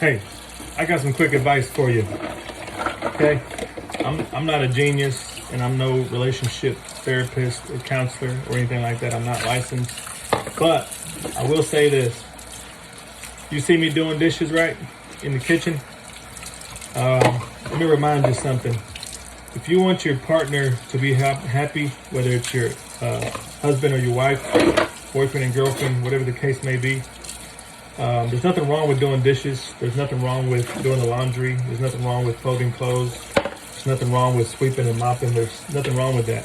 Hey, I got some quick advice for you. Okay, I'm not a genius, and I'm no relationship therapist or counselor or anything like that. I'm not licensed, but I will say this: you see me doing dishes, right, in the kitchen. Let me remind you something. If you want your partner to be happy, whether it's your husband or your wife, boyfriend and girlfriend, whatever the case may be, there's nothing wrong with doing dishes. There's nothing wrong with doing the laundry. There's nothing wrong with folding clothes. There's nothing wrong with sweeping and mopping. There's nothing wrong with that.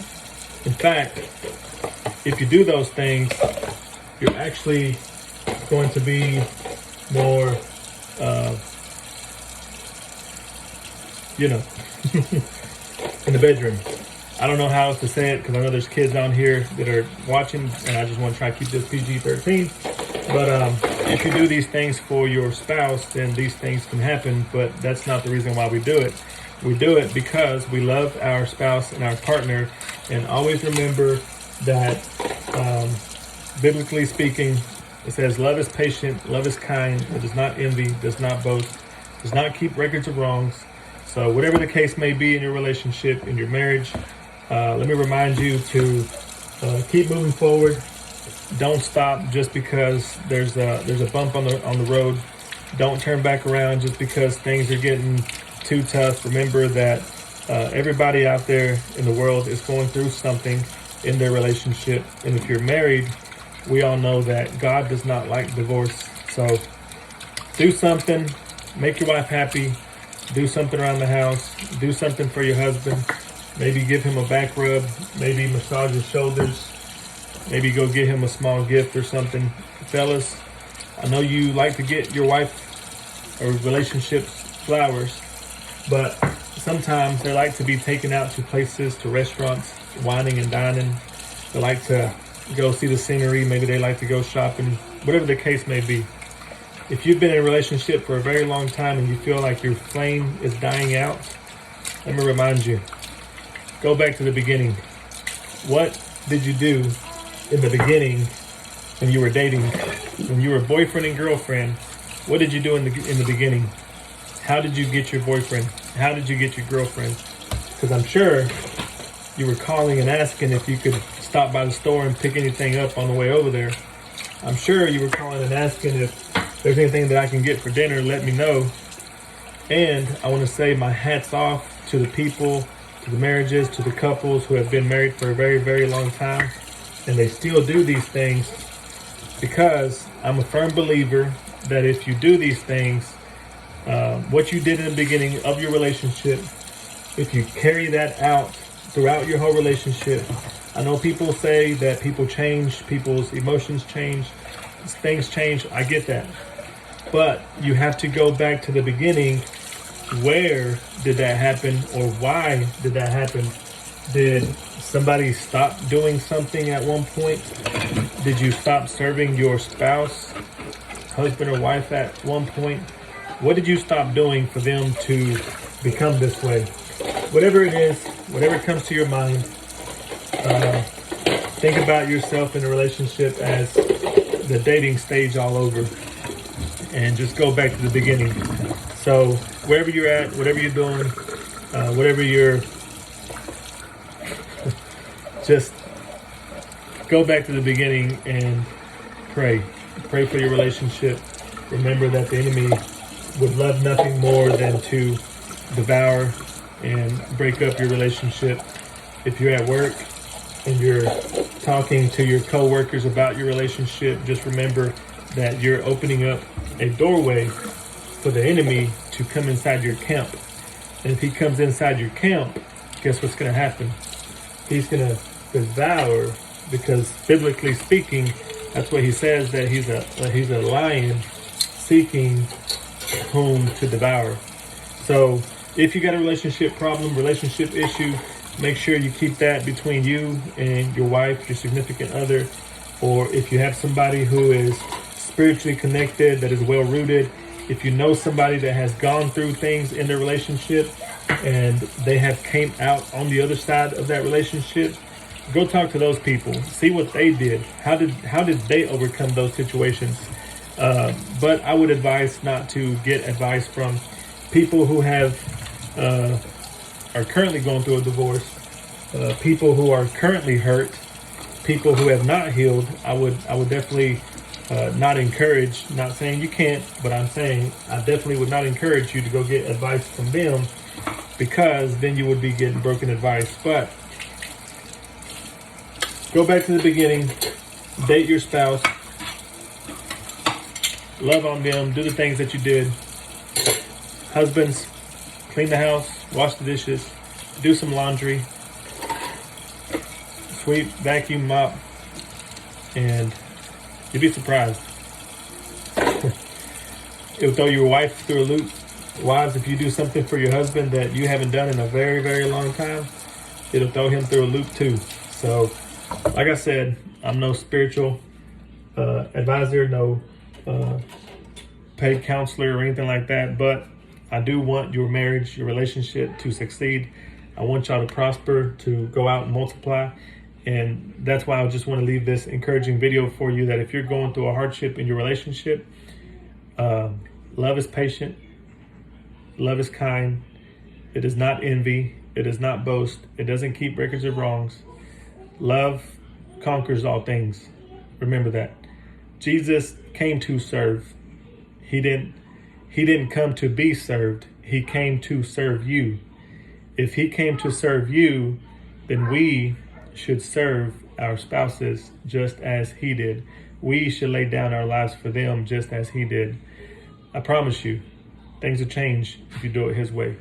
In fact, if you do those things, you're actually going to be more, in the bedroom. I don't know how else to say it because I know there's kids on here that are watching, and I just want to try to keep this PG-13. But if you do these things for your spouse, then these things can happen, but that's not the reason why we do it. We do it because we love our spouse and our partner, and always remember that, biblically speaking, it says, love is patient, love is kind, it does not envy, does not boast, does not keep records of wrongs. So whatever the case may be in your relationship, in your marriage, let me remind you to keep moving forward. Don't stop just because there's a bump on the road. Don't turn back around just because things are getting too tough. Remember that everybody out there in the world is going through something in their relationship. And if you're married, we all know that God does not like divorce. So do something, make your wife happy. Do something around the house. Do something for your husband. Maybe give him a back rub. Maybe massage his shoulders. Maybe go get him a small gift or something. Fellas, I know you like to get your wife or relationships flowers, but sometimes they like to be taken out to places, to restaurants, wining and dining. They like to go see the scenery. Maybe they like to go shopping, whatever the case may be. If you've been in a relationship for a very long time and you feel like your flame is dying out, let me remind you, go back to the beginning. What did you do in the beginning when you were dating, when you were boyfriend and girlfriend? What did you do in the beginning? How did you get your boyfriend? How did you get your girlfriend? Because I'm sure you were calling and asking if you could stop by the store and pick anything up on the way over there. I'm sure you were calling and asking if there's anything that I can get for dinner, let me know. And I want to say my hat's off to the people, to the marriages, to the couples who have been married for a very, very long time. And they still do these things, because I'm a firm believer that if you do these things, what you did in the beginning of your relationship, if you carry that out throughout your whole relationship. I know people say that people change, people's emotions change, things change. I get that. But you have to go back to the beginning. Where did that happen, or why did that happen? Did somebody stop doing something at one point? Did you stop serving your spouse, husband or wife at one point? What did you stop doing for them to become this way? Whatever it is, whatever comes to your mind, think about yourself in a relationship as the dating stage all over, and just go back to the beginning. So wherever you're at, whatever you're doing, whatever you're, just go back to the beginning and pray. Pray for your relationship. Remember that the enemy would love nothing more than to devour and break up your relationship. If you're at work and you're talking to your co-workers about your relationship, just remember that you're opening up a doorway for the enemy to come inside your camp. And if he comes inside your camp, guess what's going to happen? He's going to devour, because biblically speaking, that's what he says, that he's a lion seeking whom to devour. So if you got a relationship problem, relationship issue, make sure you keep that between you and your wife, your significant other. Or if you have somebody who is spiritually connected, that is well rooted, if you know somebody that has gone through things in their relationship and they have came out on the other side of that relationship, go talk to those people. See what they did. How did they overcome those situations? But I would advise not to get advice from people who have are currently going through a divorce, people who are currently hurt, people who have not healed. I would definitely not encourage. Not saying you can't, but I'm saying I definitely would not encourage you to go get advice from them, because then you would be getting broken advice. But go back to the beginning. Date your spouse. Love on them. Do the things that you did. Husbands, clean the house, wash the dishes, do some laundry, sweep, vacuum, mop, and you'd be surprised. It'll throw your wife through a loop. Wives, if you do something for your husband that you haven't done in a very, very long time, it'll throw him through a loop too. So, like I said, I'm no spiritual advisor, no paid counselor or anything like that, but I do want your marriage, your relationship to succeed. I want y'all to prosper, to go out and multiply. And that's why I just want to leave this encouraging video for you, that if you're going through a hardship in your relationship, love is patient, love is kind, it does not envy, it does not boast, it doesn't keep records of wrongs. Love conquers all things. Remember that. Jesus came to serve. He didn't come to be served. He came to serve you. If he came to serve you, then we should serve our spouses just as he did. We should lay down our lives for them just as he did. I promise you, things will change if you do it his way.